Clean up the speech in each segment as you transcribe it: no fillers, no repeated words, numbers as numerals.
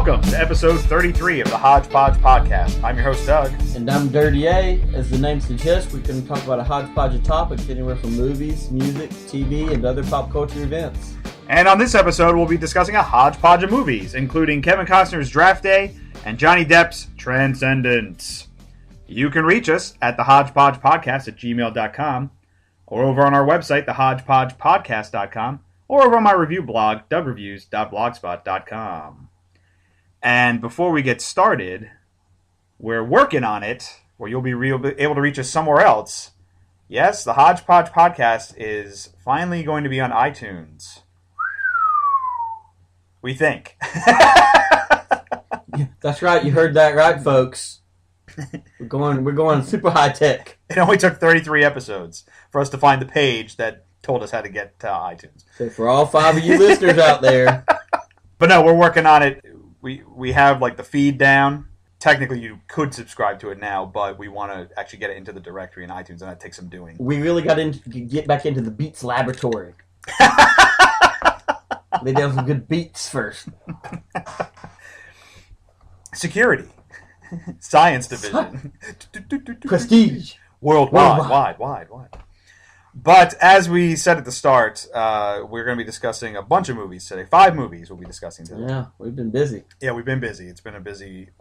Welcome to episode 33 of the Hodgepodge Podcast. I'm your host, Doug. And I'm Dirty A. As the name suggests, we can talk about a hodgepodge of topics anywhere from movies, music, TV, and other pop culture events. And on this episode, we'll be discussing a hodgepodge of movies, including Kevin Costner's Draft Day and Johnny Depp's Transcendence. You can reach us at thehodgepodgepodcast@gmail.com or over on our website, thehodgepodgepodcast.com, or over on my review blog, dougreviews.blogspot.com. And before we get started, we're working on it, where you'll be able to reach us somewhere else. Yes, the Hodgepodge Podcast is finally going to be on iTunes. We think. That's right, you heard that right, folks. We're going super high tech. It only took 33 episodes for us to find the page that told us how to get to iTunes. So for all 5 of you listeners out there. But no, we're working on it. We have like the feed down. Technically, you could subscribe to it now, but we want to actually get it into the directory in iTunes, and that takes some doing. We really got to get back into the Beats laboratory. Lay down some good beats first. Security. Science division. Prestige. Worldwide. Wide. But as we said at the start, we're going to be discussing a bunch of movies today. 5 movies we'll be discussing today. Yeah, we've been busy. Yeah, we've been busy. It's been a busy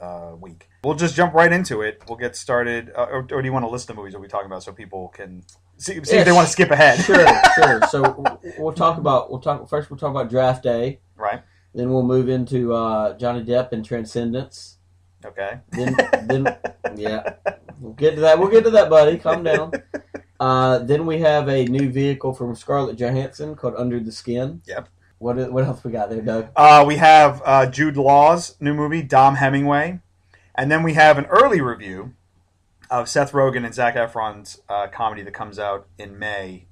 week. We'll just jump right into it. We'll get started. Or do you want to list the movies that we're talking about so people can see if they want to skip ahead? Sure. So we'll talk about Draft Day. Right. Then we'll move into Johnny Depp and Transcendence. Okay. Then yeah, we'll get to that, buddy. Calm down. Then we have a new vehicle from Scarlett Johansson called Under the Skin. Yep. What else we got there, Doug? We have Jude Law's new movie, Dom Hemingway. And then we have an early review of Seth Rogen and Zac Efron's comedy that comes out in May,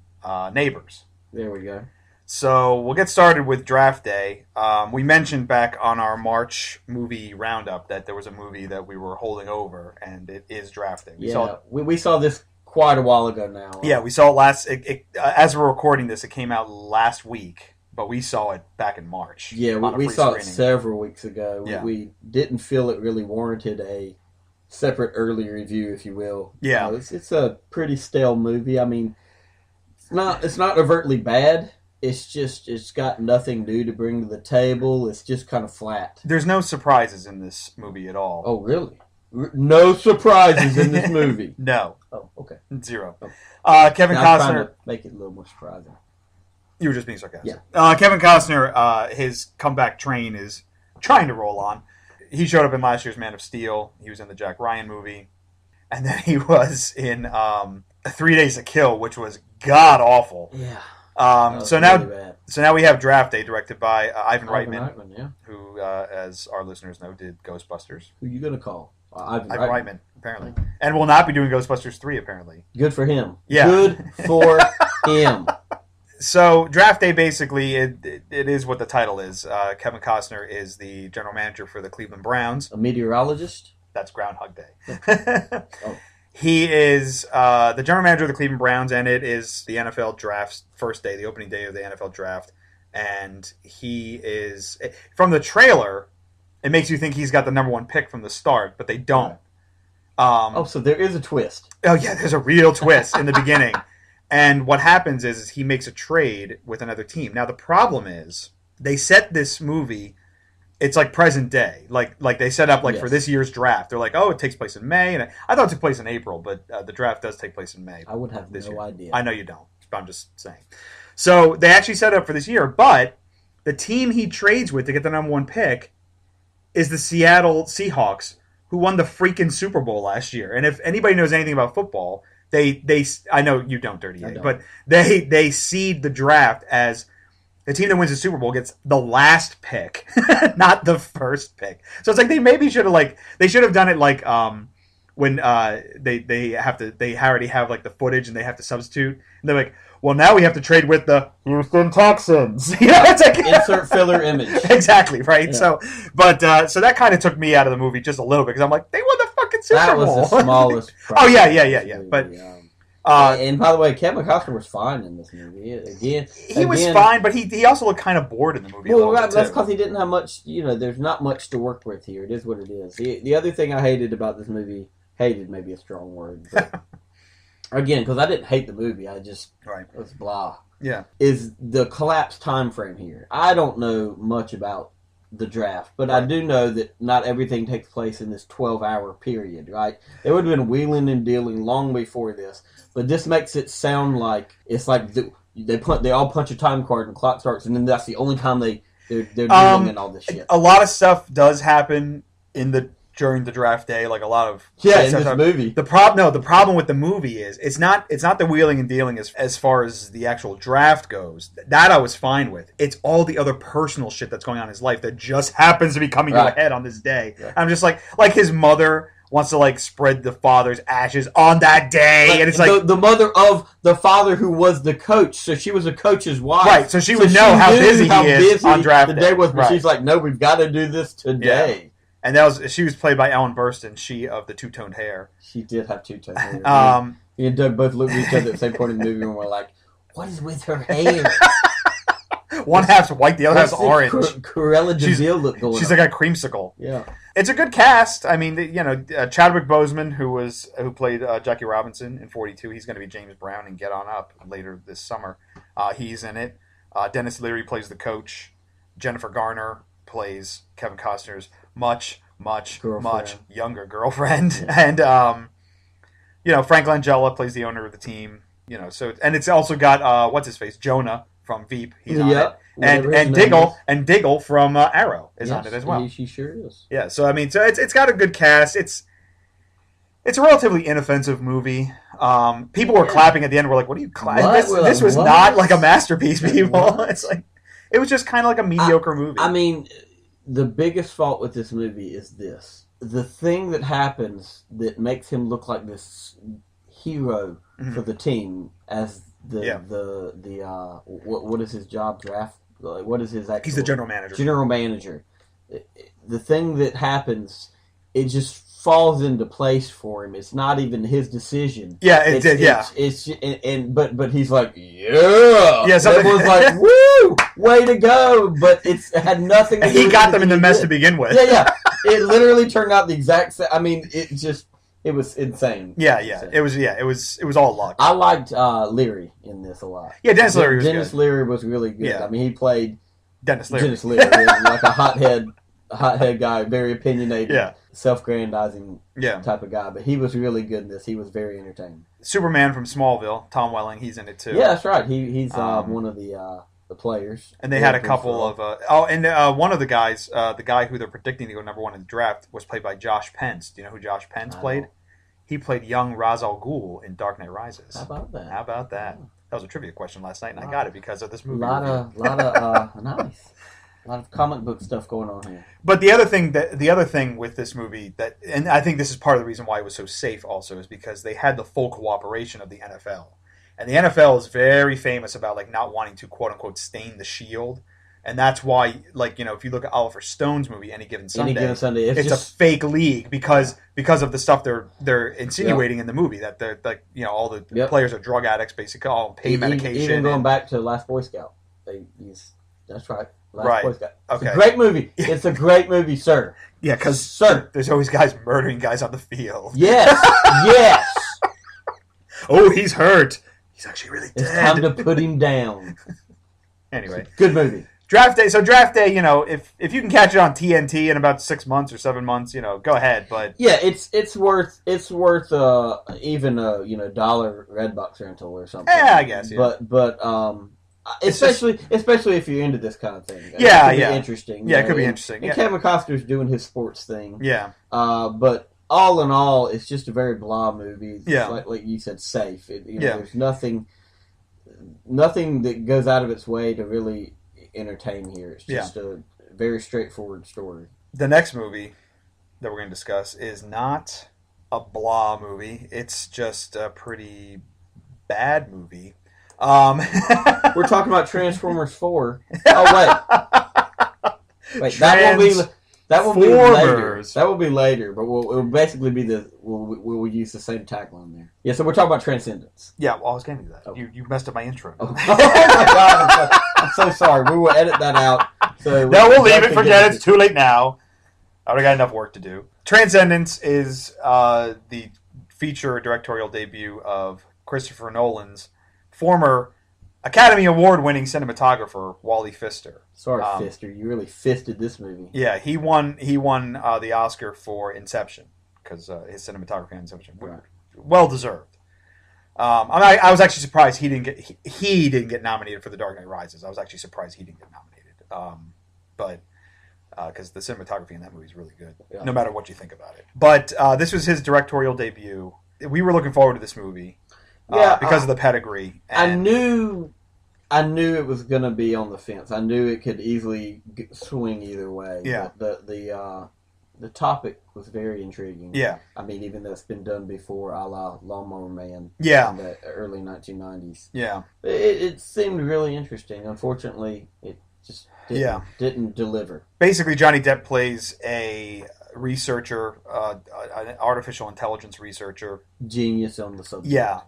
Neighbors. There we go. So we'll get started with Draft Day. We mentioned back on our March movie roundup that there was a movie that we were holding over, and it is Draft Day. We saw this quite a while ago now. Yeah, we saw it as we're recording this, it came out last week, but we saw it back in March. Yeah, we saw it several weeks ago. Yeah. We didn't feel it really warranted a separate early review, if you will. Yeah. It's a pretty stale movie. I mean, it's not overtly bad. It's got nothing new to bring to the table. It's just kind of flat. There's no surprises in this movie at all. Oh, really? No surprises in this movie. No. Oh, okay. 0. Oh. Kevin I'm trying Costner. to make it a little more surprising. You were just being sarcastic. Yeah. Kevin Costner, his comeback train is trying to roll on. He showed up in last year's Man of Steel. He was in the Jack Ryan movie. And then he was in 3 Days to Kill, which was god-awful. Yeah. So now we have Draft Day, directed by Ivan Reitman, yeah. who, as our listeners know, did Ghostbusters. Who are you going to call? Ivan Reitman, apparently. And will not be doing Ghostbusters 3, apparently. Good for him. Yeah. Good for him. So, Draft Day, basically, it is what the title is. Kevin Costner is the general manager for the Cleveland Browns. A meteorologist? That's Groundhog Day. Oh. He is the general manager of the Cleveland Browns, and it is the NFL draft's first day, the opening day of the NFL draft. And he is, from the trailer, it makes you think he's got the number 1 pick from the start, but they don't. So there is a twist. Oh, yeah, there's a real twist in the beginning. And what happens is he makes a trade with another team. Now, the problem is they set this movie, it's like present day. Like they set up for this year's draft. They're like, oh, it takes place in May. And I thought it took place in April, but the draft does take place in May. I would have no idea. I know you don't. I'm just saying. So they actually set it up for this year, but the team he trades with to get the number 1 pick is the Seattle Seahawks, who won the freaking Super Bowl last year. And if anybody knows anything about football, they I know you don't, Dirty A, but they seed the draft as the team that wins the Super Bowl gets the last pick, not the first pick. So it's like they maybe should have they should have done it when they already have like the footage and they have to substitute. And they're like, well, now we have to trade with the Houston Texans. It's like insert filler image. Exactly, right? Yeah. So that kind of took me out of the movie just a little bit because I'm like, they won the fucking Super Bowl. That was the smallest. Oh yeah. But And by the way, Kevin Costner was fine in this movie. He was fine, but he also looked kind of bored in the movie. Well, that's because he didn't have much. There's not much to work with here. It is what it is. The other thing I hated about this movie, hated maybe a strong word, but again, because I didn't hate the movie, I just it was blah. Yeah, is the collapsed time frame here. I don't know much about the draft, but I do know that not everything takes place in this 12-hour period, right? They would have been wheeling and dealing long before this, but this makes it sound like it's like they all punch a time card and the clock starts, and then that's the only time they're dealing in all this shit. A lot of stuff does happen during the draft day, like a lot of in this movie. The problem with the movie is it's not the wheeling and dealing as far as the actual draft goes. That I was fine with. It's all the other personal shit that's going on in his life that just happens to be coming to a head on this day. Right. I'm just like his mother wants to spread the father's ashes on that day, and it's like the mother of the father who was the coach, so she was a coach's wife, right? So she would know how busy he is on draft day. The day was, but she's like, no, we've got to do this today. Yeah. And she was played by Ellen Burstyn, she of the two-toned hair. She did have two-toned hair. Me and Doug both looked at each other at the same point in the movie and were like, what is with her hair? One half's white, the other half's orange. Cruella de Vil look going on. She's like a creamsicle. Yeah. It's a good cast. I mean, Chadwick Boseman, who played Jackie Robinson in 42, he's going to be James Brown in Get On Up later this summer. He's in it. Dennis Leary plays the coach. Jennifer Garner plays Kevin Costner's much younger girlfriend. And Frank Langella plays the owner of the team. And it's also got what's his face, Jonah from Veep. He's on it. And Diggle from Arrow is on it as well. She sure is. Yeah, so I mean, it's got a good cast. It's a relatively inoffensive movie. People were clapping at the end. We're like, "What are you clapping? This was not like a masterpiece, people." It's like it was just kind of like a mediocre movie. I mean, the biggest fault with this movie is this: the thing that happens that makes him look like this hero for the team as what is his job? Draft. What is his actual... He's the general manager. General manager. The thing that happens, it just falls into place for him. It's not even his decision. Yeah, it did. But he's like, yeah. Yeah, it was like, woo, way to go. But it had nothing to do with he got them in the mess to begin with. Yeah. It literally turned out the exact same. I mean, it was insane. Yeah. It was all luck. I liked Leary in this a lot. Yeah, Dennis Leary was good. Leary was really good. Yeah. I mean, he played Dennis Leary, like a hothead guy, very opinionated, self-grandizing type of guy. But he was really good in this. He was very entertaining. Superman from Smallville, Tom Welling, he's in it too. Yeah, that's right. He's one of the players. And they had a couple of one of the guys, the guy who they're predicting to go number one in the draft, was played by Josh Pence. Do you know who Josh Pence played? He played young Ra's al Ghul in Dark Knight Rises. How about that? That was a trivia question last night, and I got it because of this movie. Nice. A lot of comic book stuff going on here. But the other thing with this movie and I think this is part of the reason why it was so safe also, is because they had the full cooperation of the NFL. And the NFL is very famous about not wanting to quote unquote stain the shield. And that's why, if you look at Oliver Stone's movie, Any Given Sunday, it's a fake league because of the stuff they're insinuating in the movie, that they're all the players are drug addicts, basically, all on pain medication. Even going back to Last Boy Scout, that's right. Last Boy Scout. Okay. It's a great movie. It's a great movie, sir. Yeah, because there's always guys murdering guys on the field. Yes. Oh, he's hurt. He's actually really dead. It's time to put him down. Anyway, good movie. Draft day. So draft day, if you can catch it on TNT in about 6 months or 7 months, go ahead. But yeah, it's worth even a dollar Redbox rental or something. Yeah, I guess. Yeah. But especially if you're into this kind of thing. Yeah, it could be interesting. Yeah, it could be interesting. And Kevin Costner's doing his sports thing. Yeah. But all in all, it's just a very blah movie. It's yeah. Like you said, safe. There's nothing that goes out of its way to really entertain here. It's just a very straightforward story. The next movie that we're going to discuss is not a blah movie. It's just a pretty bad movie. We're talking about Transformers 4. Oh, wait. That won't be... That will be later. Formers. That will be later, but it'll basically be we'll use the same tagline there. Yeah, so we're talking about Transcendence. Yeah, well, I was getting to that. Oh. You messed up my intro. Oh, my God, I'm so sorry. We will edit that out. So no, we'll leave it. Forget it. It's too late now. I already got enough work to do. Transcendence is the feature directorial debut of Christopher Nolan's former Academy Award-winning cinematographer, Wally Pfister. Sorry, Pfister. You really fisted this movie. Yeah, he won the Oscar for Inception because his cinematography on Inception, right. Well deserved. I was actually surprised he didn't get nominated for The Dark Knight Rises. I was actually surprised he didn't get nominated. But because the cinematography in that movie is really good, no matter what you think about it. But this was his directorial debut. We were looking forward to this movie. Because of the pedigree. And I knew it was going to be on the fence. I knew it could easily swing either way. Yeah. But the topic was very intriguing. Yeah. I mean, even though it's been done before, a la Lawnmower Man. Yeah. In the early 1990s. Yeah. It seemed really interesting. Unfortunately, it just didn't deliver. Basically, Johnny Depp plays a researcher, an artificial intelligence researcher. Genius on the subject. Yeah.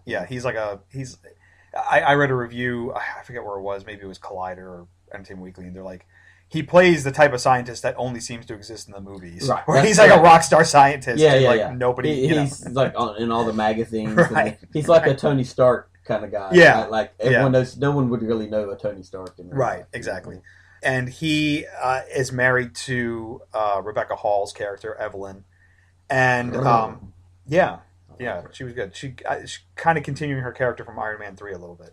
I read a review, I forget where it was, maybe it was Collider or Entertainment Weekly, and they're like, he plays the type of scientist that only seems to exist in the movies. Right. Where he's like a rock star scientist. Yeah. Nobody, he's like in all the magazines. Right. He's like a Tony Stark kind of guy. Yeah. Right? Like everyone knows, no one would really know a Tony Stark. Right, exactly. And he is married to Rebecca Hall's character, Evelyn. And, she was good. She's kind of continuing her character from Iron Man 3 a little bit.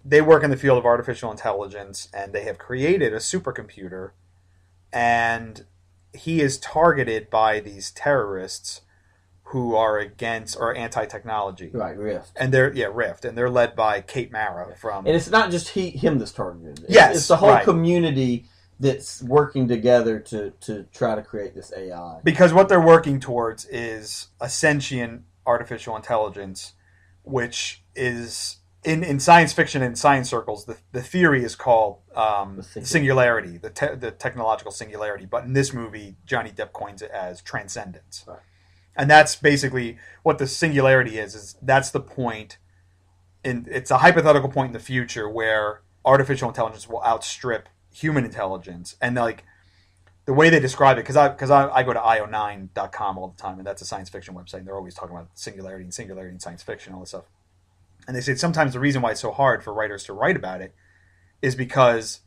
They work in the field of artificial intelligence, and they have created a supercomputer. And he is targeted by these terrorists who are against or anti-technology. Right, Rift. And Rift. And they're led by Kate Mara from... And it's not just him that's targeted. It's the whole community that's working together to try to create this AI. Because what they're working towards is a sentient artificial intelligence, which is... In science fiction and science circles, the theory is called singularity, the technological singularity. But in this movie, Johnny Depp coins it as transcendence. Right. And that's basically what the singularity is that's the point, it's a hypothetical point in the future where artificial intelligence will outstrip human intelligence. And like the way they describe it, because I go to io9.com all the time, and that's a science fiction website, and they're always talking about singularity in science fiction, all this stuff. And they say sometimes the reason why it's so hard for writers to write about it is because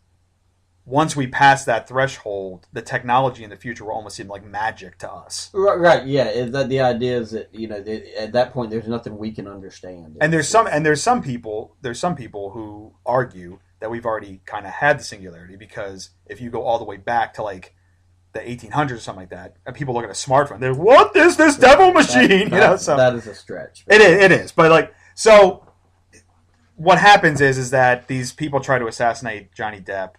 once we pass that threshold, the technology in the future will almost seem like magic to us. Right. Yeah. The idea is that at that point there's nothing we can understand. And there's some people who argue that we've already kind of had the singularity, because if you go all the way back to like the 1800s or something like that, and people look at a smartphone, they're, what is this devil machine? That is a stretch. It is. But like, so what happens is that these people try to assassinate Johnny Depp.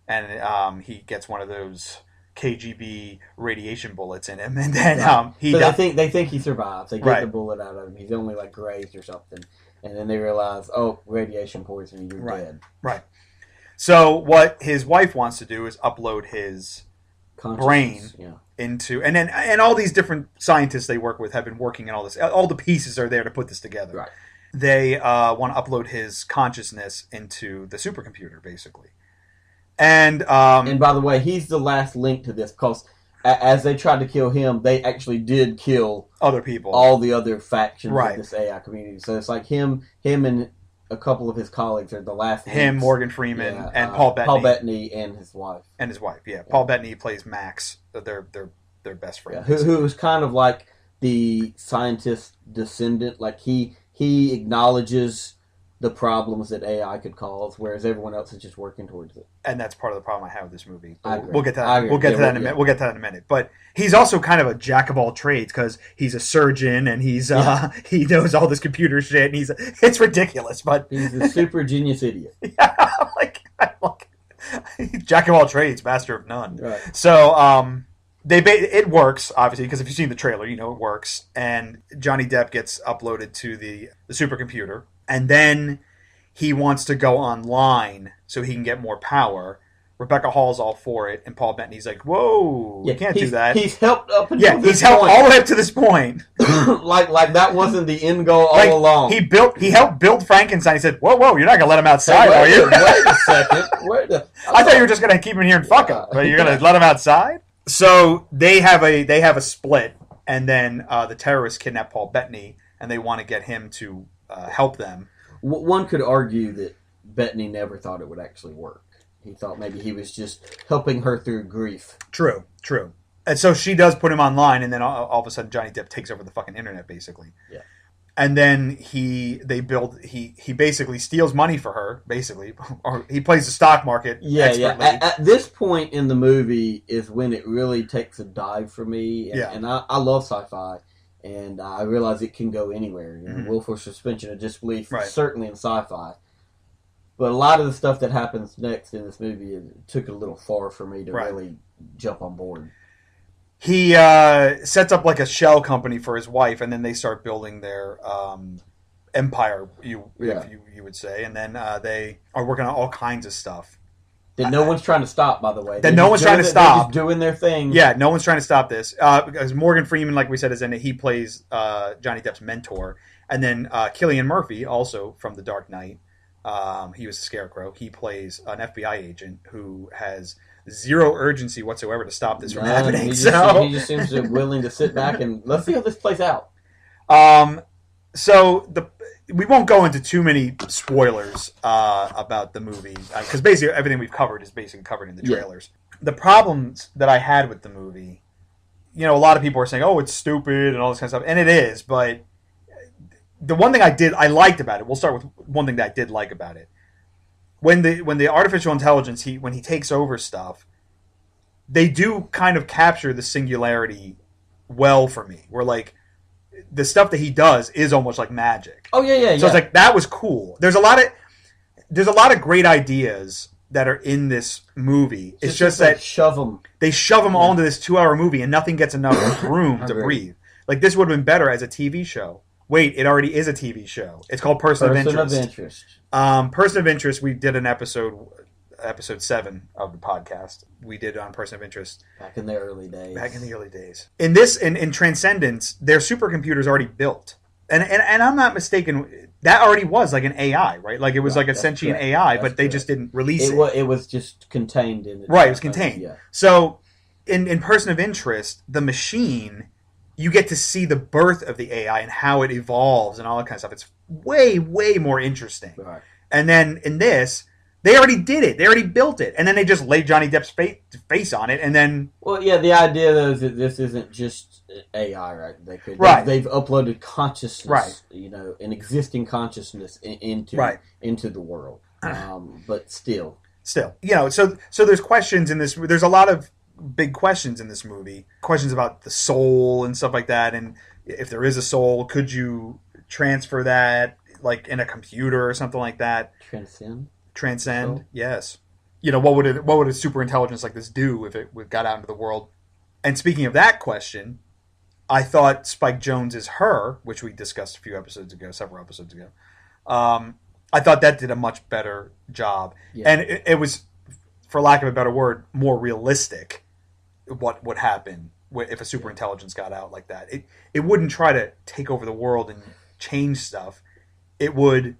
And he gets one of those KGB radiation bullets in him, and then they think he survives. They get the bullet out of him. He's only like grazed or something, and then they realize, radiation poisoning, you're dead. Right. So what his wife wants to do is upload his brain into, and all these different scientists they work with have been working on all this. All the pieces are there to put this together. Right. They want to upload his consciousness into the supercomputer, basically. And by the way, he's the last link to this, because as they tried to kill him, they actually did kill other people, all the other factions of this AI community. So it's like him and a couple of his colleagues are the last links. Him, Morgan Freeman, and Paul Bettany. Paul Bettany and his wife. Paul Bettany plays Max. They're best friends. Yeah, who was kind of like the scientist descendant. Like he acknowledges the problems that AI could cause, whereas everyone else is just working towards it. And that's part of the problem I have with this movie. We'll get to that. We'll get to that in a minute. We'll get to that in a minute. But he's also kind of a jack of all trades, because he's a surgeon and he's he knows all this computer shit, and it's ridiculous. But he's a super genius idiot. Jack of all trades, master of none. Right. So it works, obviously, because if you've seen the trailer, you know it works. And Johnny Depp gets uploaded to the supercomputer. And then he wants to go online so he can get more power. Rebecca Hall's all for it, and Paul Bettany's like, "Whoa, you can't do that." He's helped up until this he's helped point. all the way up to this point. like that wasn't the end goal all along. He helped build Frankenstein. He said, "Whoa, you're not gonna let him outside, are you?" Wait a second. I thought you were just gonna keep him here and fuck him, but you're gonna let him outside. So they have a split, and then the terrorists kidnap Paul Bettany, and they want to get him to help them. One could argue that Bettany never thought it would actually work. He thought maybe he was just helping her through grief. True. And so she does put him online, and then all of a sudden Johnny Depp takes over the fucking internet, basically. Yeah. And then he basically steals money for her, basically, or he plays the stock market expertly. At this point in the movie is when it really takes a dive for me. And I love sci-fi, and I realize it can go anywhere. You know, willful suspension of disbelief, certainly in sci-fi. But a lot of the stuff that happens next in this movie took it a little far for me to really jump on board. He sets up like a shell company for his wife, and then they start building their empire, you would say. And then they are working on all kinds of stuff. That no one's trying to stop, by the way. That no one's trying to stop. They're just doing their thing. Yeah, no one's trying to stop this. Because Morgan Freeman, like we said, is in it. He plays Johnny Depp's mentor. And then Cillian Murphy, also from The Dark Knight. He was a Scarecrow. He plays an FBI agent who has zero urgency whatsoever to stop this from happening. He just seems willing to sit back and let's see how this plays out. We won't go into too many spoilers about the movie because basically everything we've covered is basically covered in the trailers. The problems that I had with the movie, a lot of people are saying, "Oh, it's stupid" and all this kind of stuff, and it is, but the one thing I liked about it. We'll start with one thing that I did like about it. When the artificial intelligence when he takes over stuff, they do kind of capture the singularity well for me. Where like the stuff that he does is almost like magic. Oh yeah. So it's like that was cool. There's a lot of great ideas that are in this movie. It's just that they shove them all into this 2-hour movie, and nothing gets enough room to breathe. Like this would have been better as a TV show. Wait, it already is a TV show. It's called Person of Interest. Person of Interest, we did an episode 7 of the podcast. We did on Person of Interest. Back in the early days. In Transcendence, their supercomputer's already built. And I'm not mistaken, that already was like an AI, right? Like it was like a sentient AI, but they just didn't release it. It was just contained in it. Right, it was contained. Yeah. So in Person of Interest, the machine, you get to see the birth of the AI and how it evolves and all that kind of stuff. It's way, way more interesting. Right. And then in this, they already did it. They already built it. And then they just laid Johnny Depp's face on it, and then... Well, yeah, the idea, though, is that this isn't just AI, right? They've uploaded consciousness, an existing consciousness into the world. But still. So there's questions in this... There's a lot of big questions in this movie. Questions about the soul and stuff like that, and if there is a soul, could you transfer that, like, in a computer or something like that? Transcend, so. Yes. What would a super intelligence like this do if it got out into the world? And speaking of that question, I thought Spike Jonze' Her, which we discussed several episodes ago. I thought that did a much better job, and it was, for lack of a better word, more realistic. What would happen if a super intelligence got out like that? It wouldn't try to take over the world and change stuff. It would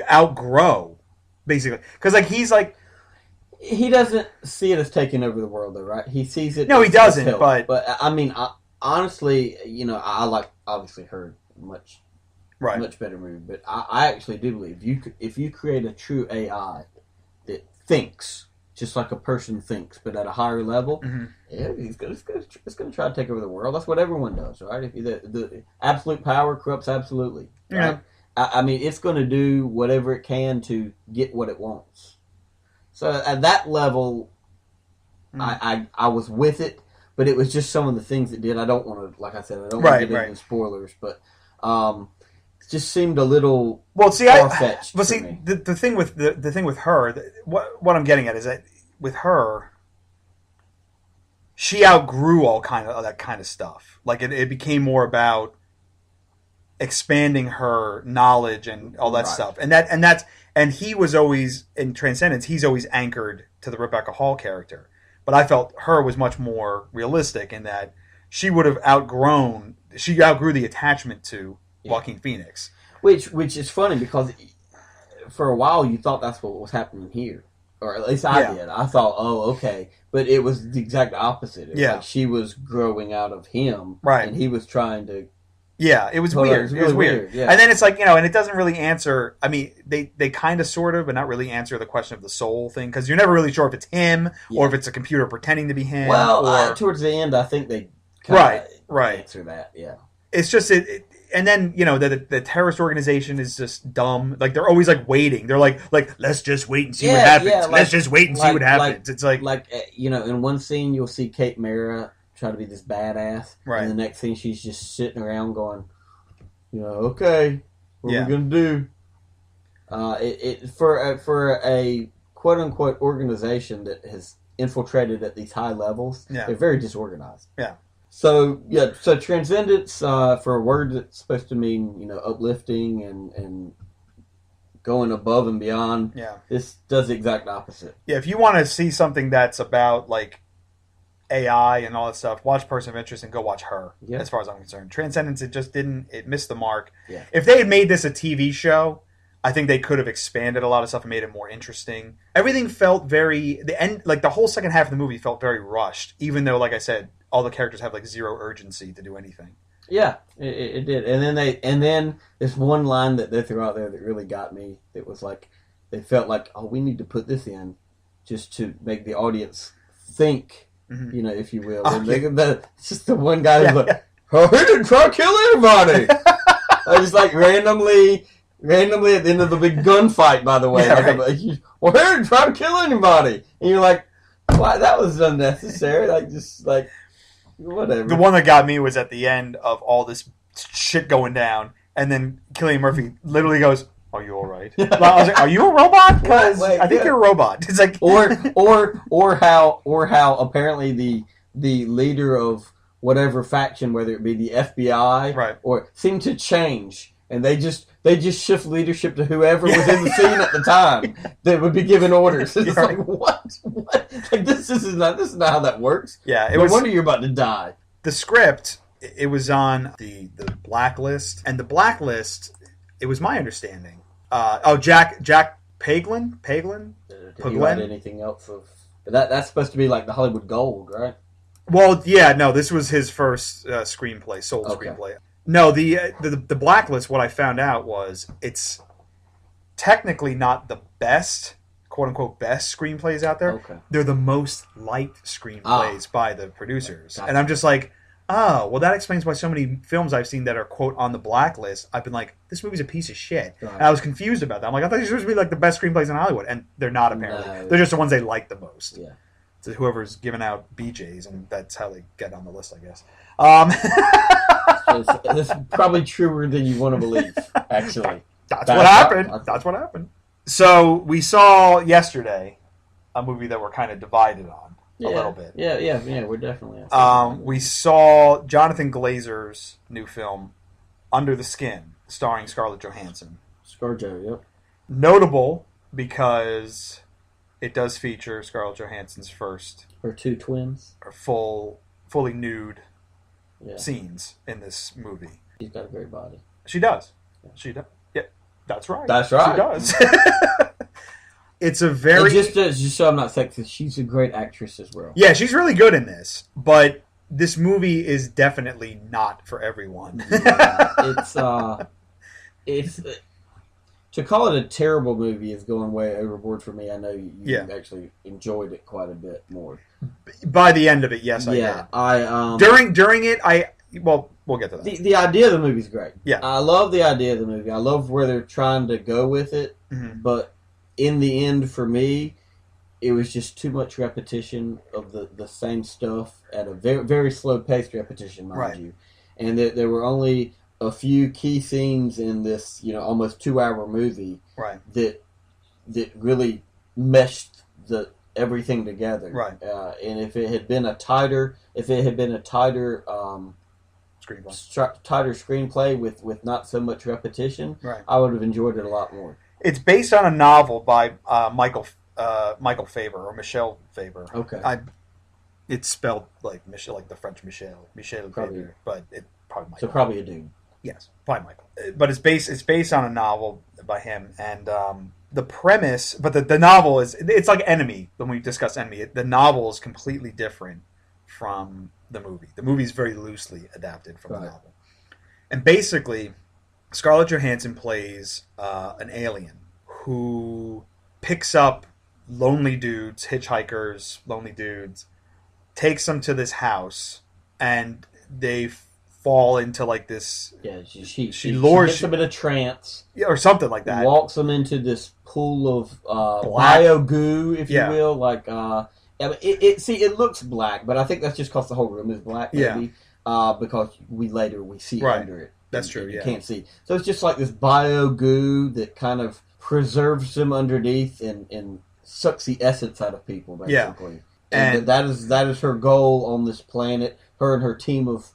outgrow, basically, because like he doesn't see it as taking over the world, though, right? He sees it. No, he doesn't. But I mean, honestly, I like obviously Her much better movie. But I actually do believe if you create a true AI that thinks just like a person thinks, but at a higher level, it's going to try to take over the world. That's what everyone does, right? If the absolute power corrupts absolutely. Right? Yeah. I mean, it's going to do whatever it can to get what it wants. So at that level, I was with it, but it was just some of the things it did. I don't want to, like I said, want to get into spoilers, but it just seemed a little far-fetched. But see, the thing with the thing with Her, what I'm getting at is that with Her, she outgrew all that kind of stuff. Like it became more about expanding her knowledge and all that stuff. And he was always in Transcendence. He's always anchored to the Rebecca Hall character, but I felt her was much more realistic in that she would have outgrew the attachment to Joaquin Phoenix, which is funny because for a while you thought that's what was happening here, or at least I did. I thought, oh, okay, but it was the exact opposite. It was like she was growing out of him, and he was trying to. Yeah, it was weird. It was weird. Yeah. And then it's like, and it doesn't really answer. I mean, they kind of sort of, but not really answer the question of the soul thing, because you're never really sure if it's him or if it's a computer pretending to be him. Well, towards the end, I think they kind of answer that. Yeah, it's just and then the terrorist organization is just dumb. Like they're always like waiting. They're like let's just wait and see what happens. Yeah, let's just wait and see what happens. It's like in one scene you'll see Kate Mara try to be this badass, right? And the next thing she's just sitting around going, okay, what are we gonna do? For a quote unquote organization that has infiltrated at these high levels, they're very disorganized. Yeah. So Transcendence, for a word that's supposed to mean uplifting and going above and beyond. Yeah. This does the exact opposite. Yeah. If you want to see something that's about like AI and all that stuff, watch Person of Interest and go watch Her. Yeah. As far as I'm concerned, Transcendence, it missed the mark. Yeah. If they had made this a TV show, I think they could have expanded a lot of stuff and made it more interesting. Everything felt the whole second half of the movie felt very rushed, even though, like I said, all the characters have like zero urgency to do anything. Yeah, it did. And then this one line that they threw out there that really got me. It was like they felt like, oh, we need to put this in just to make the audience think. Mm-hmm. If you will. It's just the one guy who's like, oh, he didn't try to kill anybody. I just like randomly at the end of the big gunfight, by the way. He didn't try to kill anybody. And you're like, why? That was unnecessary. Whatever. The one that got me was at the end of all this shit going down, and then Cillian Murphy literally goes, "Are you all right?" I was like, "Are you a robot?" Because I think you're a robot. It's like, or how apparently the leader of whatever faction, whether it be the FBI, or seemed to change, and they just shift leadership to whoever was in the scene at the time that would be giving orders. It's like what? Like this is not how that works. Yeah, no wonder you're about to die. The script, it was on the blacklist, and the blacklist, it was my understanding. Jack Paglin. Did he write anything else of that's supposed to be like the Hollywood Gold, right? Well, yeah, no, this was his first screenplay, screenplay. No, the blacklist. What I found out was it's technically not the best, quote unquote, best screenplays out there. Okay. They're the most liked screenplays by the producers, and I'm just like, oh, well, that explains why so many films I've seen that are, quote, on the blacklist, I've been like, this movie's a piece of shit. Right. And I was confused about that. I'm like, I thought these were supposed to be like the best screenplays in Hollywood. And they're not, apparently. No. They're just the ones they like the most. Yeah. So whoever's giving out BJs, and that's how they get on the list, I guess. It's probably truer than you want to believe, actually. That's what happened. That's what happened. So we saw yesterday a movie that we're kind of divided on. A little bit. Yeah, we're definitely. We saw Jonathan Glazer's new film, Under the Skin, starring Scarlett Johansson. ScarJo, yep. Notable because it does feature Scarlett Johansson's first. Her two twins. Her fully nude scenes in this movie. She's got a great body. She does. Yeah. She does. Yeah, that's right. That's right. She does. It's a very... Just so I'm not sexist, she's a great actress as well. Yeah, she's really good in this, but this movie is definitely not for everyone. It's to call it a terrible movie is going way overboard for me. I know you actually enjoyed it quite a bit more. By the end of it, yes, I did. During it, we'll get to that. The idea of the movie is great. Yeah. I love the idea of the movie. I love where they're trying to go with it, but in the end, for me, it was just too much repetition of the same stuff at a very, very slow-paced repetition, mind you. And there were only a few key scenes in this, almost 2-hour movie that really meshed everything together. Right. And if it had been a tighter tighter screenplay with not so much repetition, Right. I would have enjoyed it a lot more. It's based on a novel by Michael Faber or Michel Faber. Okay. It's spelled like Michel, like the French Michel Faber, but it probably Michael. So probably a dude. Yes, probably Michael. But it's based on a novel by him, and the premise. But the novel it's like Enemy. When we discuss Enemy, the novel is completely different from the movie. The movie is very loosely adapted from the novel, and basically, Scarlett Johansson plays an alien who picks up lonely dudes, hitchhikers, lonely dudes, takes them to this house, and they fall into like this. Yeah, she lures gets them in a trance, or something like that. Walks them into this pool of Black. bio goo, if you will. Like, it looks black, but I think that's just because the whole room is black. Maybe, because we see under it. That's true. You can't see, so it's just like this bio goo that kind of preserves them underneath and sucks the essence out of people, basically. Yeah. And that is her goal on this planet. Her and her team of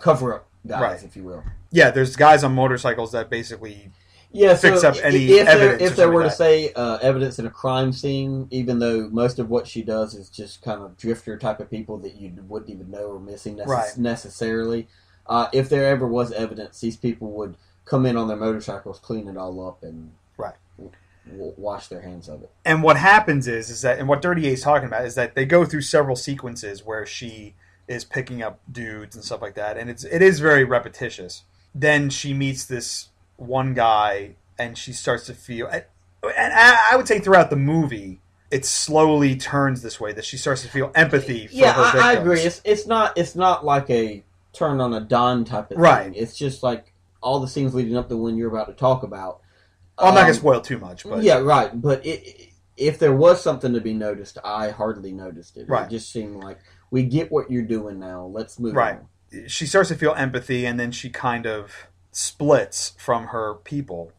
cover-up guys, if you will. Yeah, there's guys on motorcycles that basically fix so up any evidence. If there were to say evidence in a crime scene, even though most of what she does is just kind of drifter type of people that you wouldn't even know are missing necessarily. If there ever was evidence, these people would come in on their motorcycles, clean it all up, and wash their hands of it. And what happens is that, and what Dirty A is talking about, is that they go through several sequences where she is picking up dudes and stuff like that, and it is very repetitious. Then she meets this one guy, and she starts to feel, and I would say throughout the movie, it slowly turns this way, that she starts to feel empathy for her victims. I agree. It's not like a turn on a dime type of thing. Right. It's just like all the scenes leading up to when you're about to talk about. I'm not going to spoil too much. But yeah, right. But if there was something to be noticed, I hardly noticed it. Right. It just seemed like, we get what you're doing now. Let's move on. She starts to feel empathy, and then she kind of splits from her people.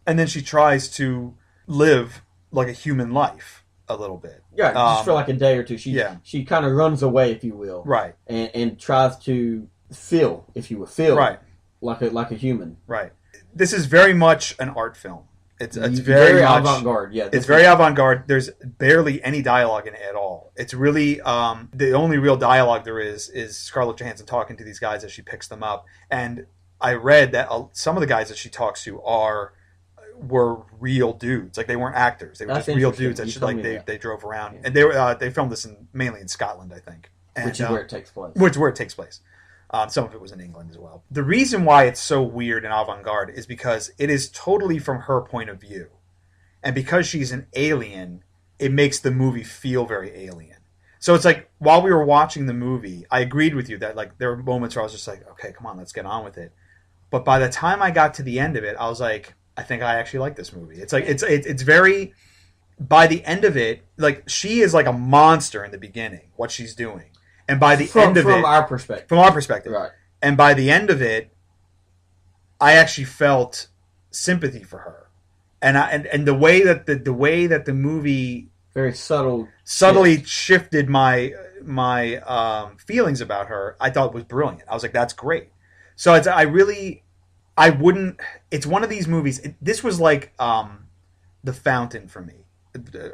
And then she tries to live like a human life a little bit. Yeah, just for like a day or two. She kind of runs away, if you will. Right. And tries to feel, if you will, like a human. Right. This is very much an art film. It's very avant-garde. Yeah, it's very avant-garde. There's barely any dialogue in it at all. It's really the only real dialogue there is Scarlett Johansson talking to these guys as she picks them up. And I read that some of the guys that she talks to were real dudes. Like, they weren't actors. They were just real dudes that they drove around. Yeah. And they filmed this mainly in Scotland, I think. And, which is where it takes place. Where it takes place. Some of it was in England as well. The reason why it's so weird and avant-garde is because it is totally from her point of view. And because she's an alien, it makes the movie feel very alien. So it's like, while we were watching the movie, I agreed with you that like there were moments where I was just like, okay, come on, let's get on with it. But by the time I got to the end of it, I was like, I think I actually like this movie. It's like it's very, by the end of it, like, she is like a monster in the beginning, what she's doing. And by the end of it... From our perspective. From our perspective. Right. And by the end of it, I actually felt sympathy for her. And the way that the movie... Very subtly shifted my feelings about her, I thought was brilliant. I was like, that's great. So it's one of these movies... This was like The Fountain for me.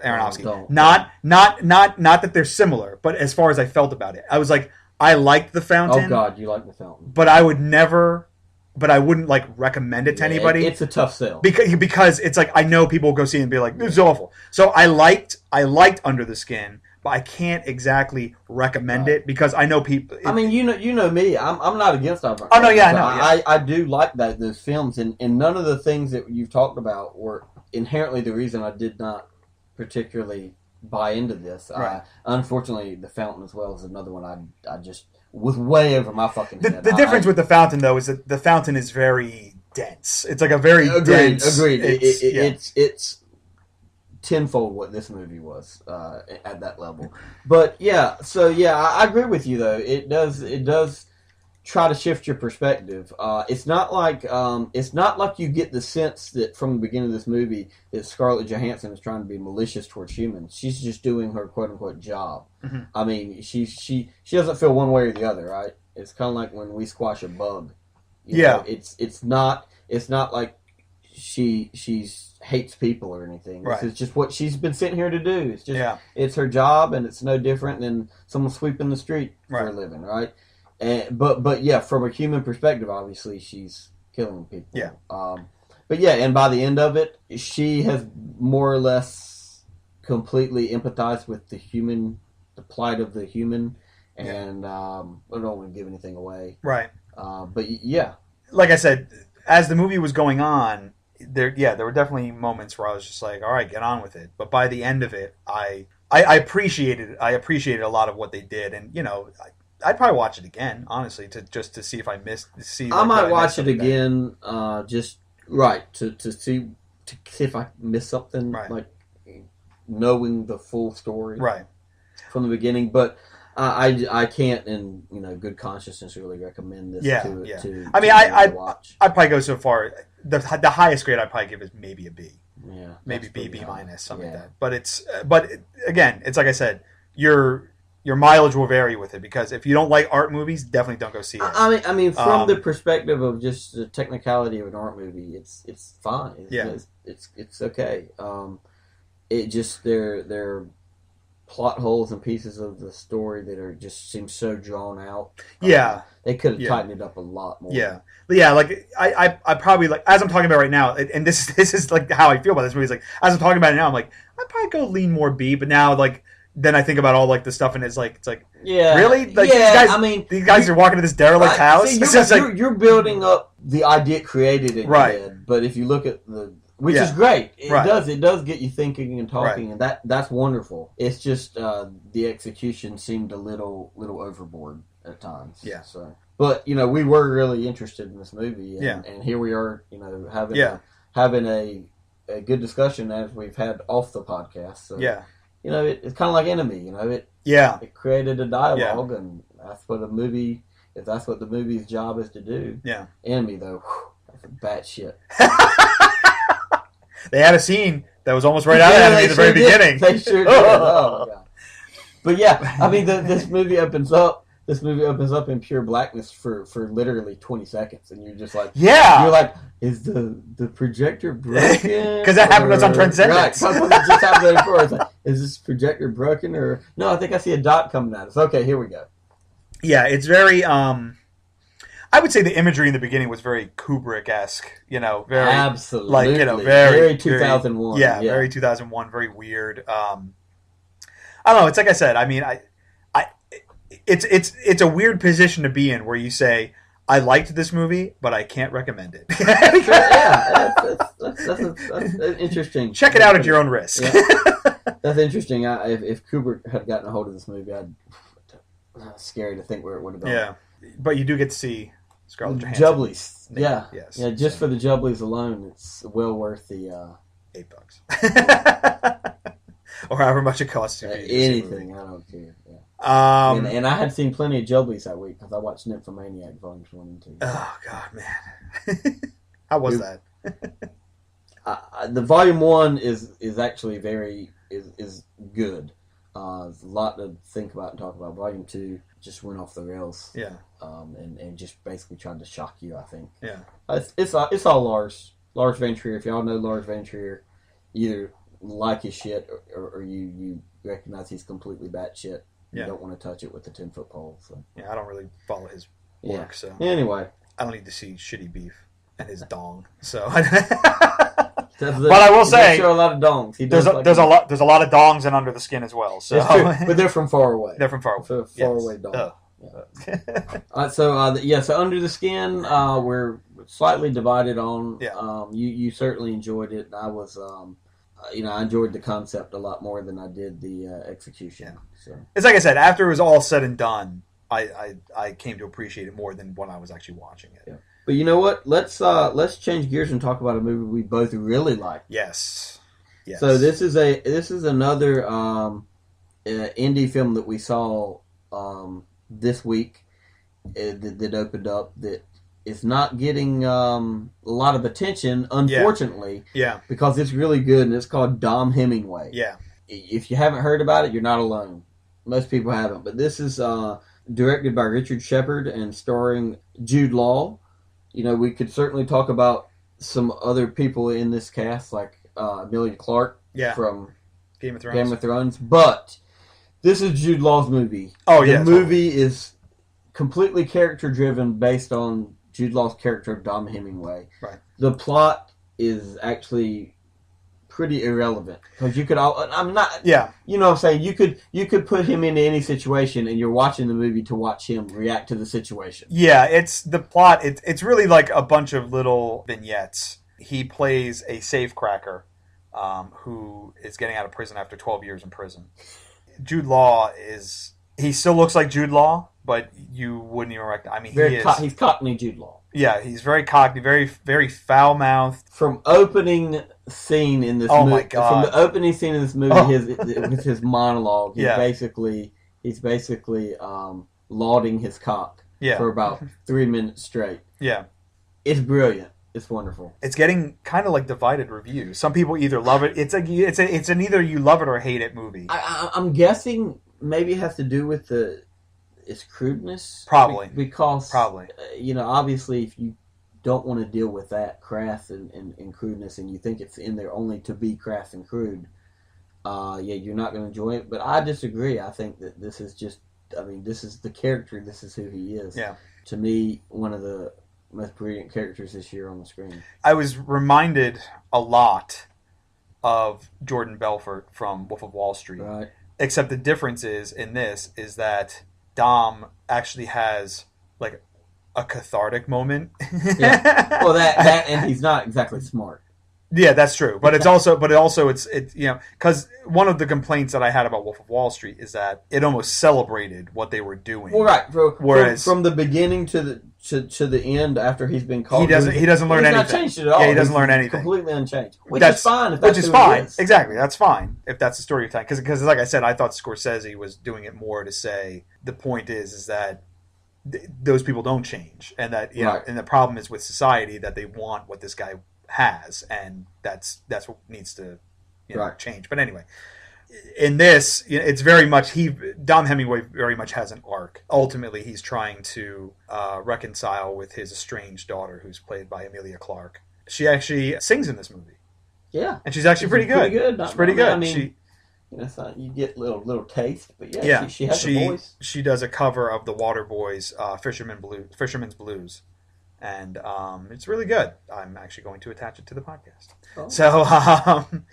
Aronofsky. Not that they're similar, but as far as I felt about it, I was like, I liked The Fountain. Oh God, you like The Fountain. But I wouldn't like recommend it to anybody. It's a tough sell. Because it's like, I know people will go see it and be like, this is awful. So I liked Under the Skin, but I can't exactly recommend it because I know people. I mean, you know me. I'm not against it. Oh no, yeah, I know. I do like those films, and none of the things that you've talked about were inherently the reason I did not particularly buy into this. Right. Unfortunately, The Fountain as well is another one I just was way over my fucking head. The difference with The Fountain, though, is that The Fountain is very dense. It's like a very dense... Agreed. It's tenfold what this movie was at that level. But yeah, I agree with you though. It does try to shift your perspective. It's not like you get the sense that from the beginning of this movie that Scarlett Johansson is trying to be malicious towards humans. She's just doing her quote unquote job. Mm-hmm. I mean, she doesn't feel one way or the other, right? It's kind of like when we squash a bug. It's not like she's hates people or anything. Right. It's just what she's been sent here to do. It's just it's her job, and it's no different than someone sweeping the street for a living, right? And but yeah, from a human perspective, obviously she's killing people. Yeah. But yeah, and by the end of it, she has more or less completely empathized with the plight of the human, and I don't want to give anything away. Right. But yeah, like I said, as the movie was going on, there were definitely moments where I was just like, all right, get on with it. But by the end of it, I appreciated a lot of what they did, and I'd probably watch it again, honestly, to see if I missed. I might watch it again, just to see if I missed something, like knowing the full story from the beginning. But I can't, in good consciousness, really recommend this. To I mean, I'd probably go so far. The highest grade I'd probably give is maybe a B. Yeah, maybe B minus, something like that. But again, it's like I said, your mileage will vary with it, because if you don't like art movies, definitely don't go see it. I mean, from the perspective of just the technicality of an art movie, it's fine. It's okay. It just there are plot holes and pieces of the story that just seem so drawn out. They could have tightened it up a lot more. Like I probably, like, as I'm talking about right now, and this is like how I feel about this movie. Is like, as I'm talking about it now, I'm like, I'd probably go lean more B. But now, like, then I think about all like the stuff, and it's like really, like, these guys are walking to this derelict house. See, you're building up the idea created in your head, but if you look at which is great, it does get you thinking and talking, and that's wonderful. It's just the execution seemed a little overboard at times. Yeah. So, but we were really interested in this movie, and here we are, having a good discussion as we've had off the podcast. So it's kind of like Enemy. It created a dialogue, and that's what if that's what the movie's job is to do. Yeah. Enemy, though, that's a batshit. They had a scene that was almost right out of Enemy at the very beginning. They sure did. Oh my god! But yeah, I mean, this movie opens up. This movie opens up in pure blackness for literally 20 seconds, and you're just like, you're like, is the projector broken? Because that happened on Transcendence. Right, it just happened before. It's like, is this projector broken, or no? I think I see a dot coming at us. Okay, here we go. Yeah, it's very. I would say the imagery in the beginning was very Kubrick-esque. Very absolutely, like very 2001. Very 2001. Very weird. I don't know. It's like I said. I mean, it's a weird position to be in, where you say, I liked this movie, but I can't recommend it. That's interesting. Check it out at your own risk. That's interesting. If Kubrick had gotten a hold of this movie, scary to think where it would have gone. Yeah, but you do get to see Scarlett Johansson. Jubblies. Just for the Jubblies alone, it's well worth the $8. Or however much it costs. Anything, I don't care. And I had seen plenty of Jubblies that week, because I watched Nymphomaniac Volumes 1 and 2. Oh God, man, how was that? The Volume 1 is actually is good. There's a lot to think about and talk about. Volume 2 just went off the rails. Yeah. And just basically tried to shock you, I think. Yeah. It's all Lars Van Trier. If y'all know Lars Van Trier, either like his shit or you recognize he's completely batshit. You don't want to touch it with the 10-foot pole. So. Yeah, I don't really follow his work. So anyway, I don't need to see shitty beef and his dong. So. But I will say, show a lot of dongs. There's a lot of dongs and under the skin as well. So, but they're from far away. They're from far away. So far away dongs. So Under the Skin, we're slightly divided on. You certainly enjoyed it. I was, I enjoyed the concept a lot more than I did the execution. So it's like I said, after it was all said and done, I came to appreciate it more than when I was actually watching it. Yeah. But you know what? Let's change gears and talk about a movie we both really like. Yes. So this is another indie film that we saw this week that opened up that is not getting a lot of attention, unfortunately. Yeah. Because it's really good, and it's called Dom Hemingway. Yeah. If you haven't heard about it, you're not alone. Most people haven't, but this is directed by Richard Shepard and starring Jude Law. You know, we could certainly talk about some other people in this cast, like Emilia Clarke from Game of Thrones. But this is Jude Law's movie. Oh, yeah. The movie is completely character-driven based on Jude Law's character of Dom Hemingway. Right. The plot is actually pretty irrelevant because you could I'm not. Yeah. You know what I'm saying? You could put him into any situation, and you're watching the movie to watch him react to the situation. Yeah, it's the plot. It's really like a bunch of little vignettes. He plays a safecracker who is getting out of prison after 12 years in prison. Jude Law he still looks like Jude Law, but you wouldn't even recognize. I mean, he's Cockney Jude Law. Yeah, he's very cockney, very, very foul-mouthed. From opening scene in this movie, my God. From the opening scene in this movie, with his monologue, he's basically lauding his cock for about 3 minutes straight. Yeah, it's brilliant. It's wonderful. It's getting kind of like divided reviews. Some people either love it. It's an either you love it or hate it movie. I'm guessing maybe it has to do with its crudeness. Probably. Because, obviously if you don't want to deal with that crass and crudeness and you think it's in there only to be crass and crude, you're not going to enjoy it. But I disagree. I think that this is this is the character. This is who he is. Yeah. To me, one of the most brilliant characters this year on the screen. I was reminded a lot of Jordan Belfort from Wolf of Wall Street. Right. Except the difference is that Dom actually has like a cathartic moment. Yeah. Well, that and he's not exactly smart. Yeah, that's true. But it's also because one of the complaints that I had about Wolf of Wall Street is that it almost celebrated what they were doing. Well, right. Whereas from the beginning to the end, after he's been called, he doesn't learn anything. He's not changed at all. Yeah, he doesn't learn anything. Completely unchanged, which is fine. Which is fine. Exactly, that's fine if that's the story of time. Because like I said, I thought Scorsese was doing it more to say the point is that those people don't change, and that and the problem is with society that they want what this guy has, and that's what needs to change. But anyway, in this, it's very much Dom Hemingway very much has an arc. Ultimately, he's trying to reconcile with his estranged daughter, who's played by Emilia Clarke. She actually sings in this movie. Yeah, and she's actually pretty good. She's pretty good. I mean, you get little taste, but she has a voice. She does a cover of the Waterboys' Fisherman's Blues. And it's really good. I'm actually going to attach it to the podcast. Oh. So,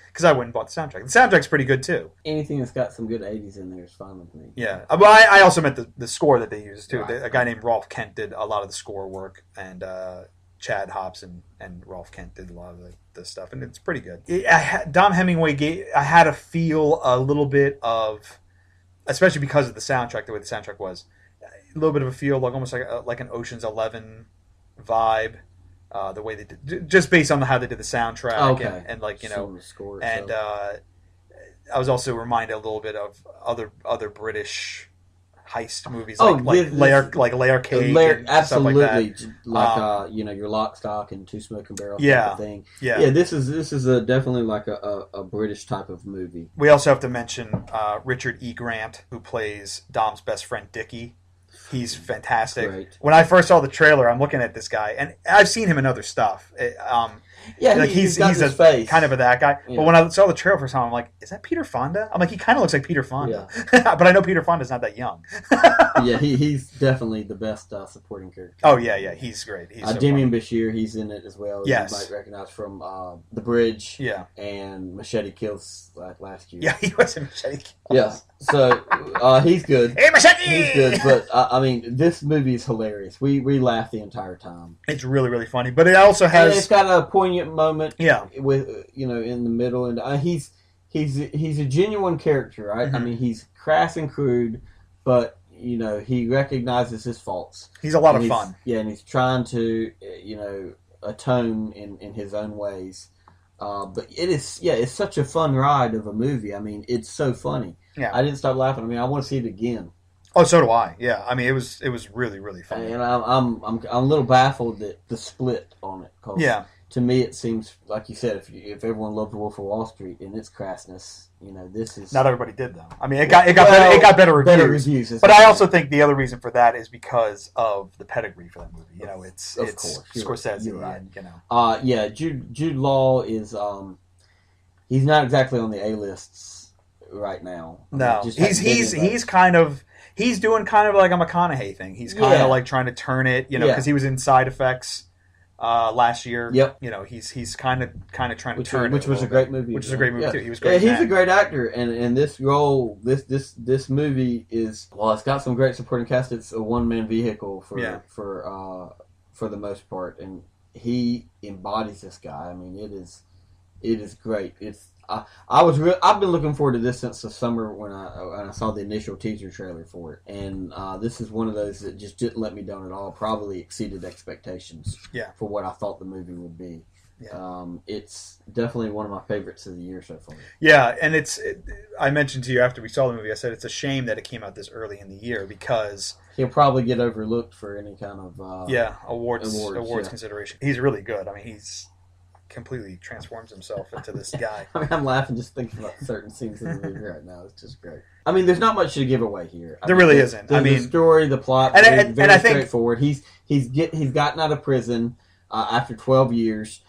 because I went and bought the soundtrack. The soundtrack's pretty good, too. Anything that's got some good 80s in there is fine with me. Yeah. But I also meant the score that they used, too. Right. A guy named Rolf Kent did a lot of the score work, and Chad Hobson and Rolf Kent did a lot of the stuff, and it's pretty good. Dom Hemingway I had to feel a little bit of, especially because of the soundtrack, the way the soundtrack was, a little bit of a feel almost like an Ocean's 11 vibe, the way they did, just based on how they did the soundtrack, and score and I was also reminded a little bit of other British heist movies, Layer Cake, and absolutely, stuff like your Lock, Stock, and Two Smoking Barrels type of thing. Yeah. This is definitely like a British type of movie. We also have to mention Richard E. Grant, who plays Dom's best friend Dickie. He's fantastic. Great. When I first saw the trailer, I'm looking at this guy, and I've seen him in other stuff. He's face. Kind of that guy. Yeah. But when I saw the trailer for time, I'm like, is that Peter Fonda? I'm like, he kind of looks like Peter Fonda. Yeah. But I know Peter Fonda's not that young. Yeah, he's definitely the best supporting character. Oh, yeah, he's great. He's Demian Bashir, he's in it as well. Yes. You might recognize from The Bridge. Yeah. And Machete Kills last year. Yeah, he was in Machete Kills. Yeah, so he's good. Hey, Machete! He's good, but this movie is hilarious. We laugh the entire time. It's really, really funny, but it also has... And it's got a poignant moment. Yeah. With in the middle, and he's a genuine character, right? Mm-hmm. I mean, he's crass and crude, but he recognizes his faults. He's a lot of fun. Yeah, and he's trying to atone in his own ways. But it's such a fun ride of a movie. I mean, it's so funny. Yeah. I didn't stop laughing. I mean, I want to see it again. Oh, so do I. Yeah, I mean, it was really, really funny. And I'm a little baffled that the split on it. 'Cause to me, it seems like you said, if everyone loved Wolf of Wall Street in its crassness, this is not everybody did though. I mean, it got better reviews. Better reviews, but I also think the other reason for that is because of the pedigree for that movie. It's course, Scorsese, you're right. and Jude Law is he's not exactly on the A-lists right now. No, he's kind of doing kind of like a McConaughey thing. He's kind of like trying to turn it, because he was in Side Effects last year. Yep. He's kind of trying to turn it, which was a great movie. Which is a great movie too. He was great. Yeah, he's a great actor, and this role, this movie is it's got some great supporting cast. It's a one-man vehicle for the most part, and he embodies this guy. I mean, it is great. I've been looking forward to this since the summer when I saw the initial teaser trailer for it, and this is one of those that just didn't let me down at all. Probably exceeded expectations for what I thought the movie would be. Yeah. It's definitely one of my favorites of the year so far. Yeah, and I mentioned to you after we saw the movie, I said it's a shame that it came out this early in the year because he'll probably get overlooked for any kind of awards consideration. He's really good. I mean, he's completely transforms himself into this guy. I mean, I'm laughing just thinking about certain scenes in the movie right now. It's just great. I mean, there's not much to give away here. There really isn't. The story, the plot, and I think straightforward. He's gotten out of prison after 12 years.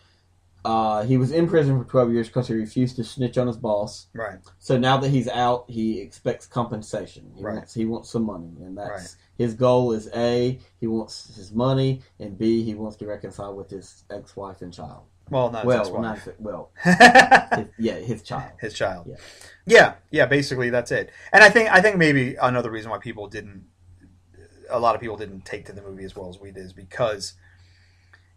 He was in prison for 12 years because he refused to snitch on his boss. Right. So now that he's out, he expects compensation. He wants some money, and that's his goal. Is A, he wants his money, and B, he wants to reconcile with his ex-wife and child. Well, not his wife. His child. His child. Yeah. Basically, that's it. And I think maybe another reason why a lot of people didn't take to the movie as well as we did is because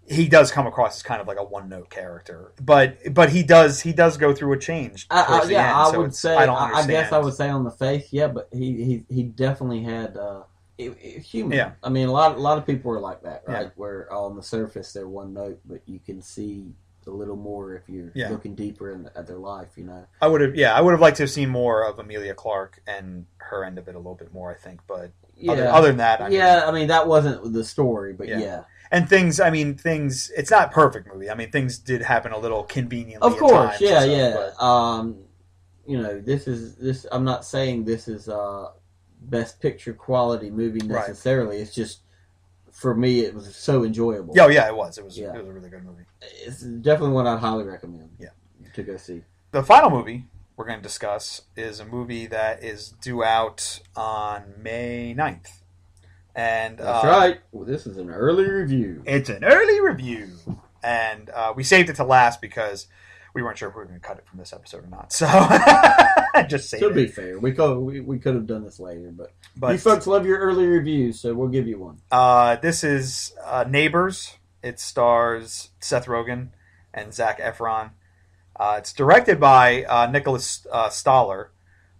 he does come across as kind of like a one-note character, but he does go through a change. I guess I would say on the face, but he definitely had human. Yeah. I mean, a lot of people are like that, right? Yeah. Where on the surface they're one note, but you can see a little more if you're looking deeper at their life. I would have liked to have seen more of Emilia Clarke and her end of it a little bit more. I think, but other than that, I mean, that wasn't the story, but yeah. And things. It's not a perfect movie. I mean, things did happen a little conveniently. Of course, But, this. I'm not saying this is best picture quality movie necessarily. Right. It's just, for me, it was so enjoyable. Oh yeah, it was. It was a really good movie. It's definitely one I'd highly recommend. To go see. The final movie we're going to discuss is a movie that is due out on May 9th. And that's right. Well, this is an early review. It's an early review, and we saved it to last because we weren't sure if we were going to cut it from this episode or not. So just say. To be fair, we could have done this later, but you folks love your early reviews, so we'll give you one. This is Neighbors. It stars Seth Rogen and Zac Efron. It's directed by Nicholas Stoller,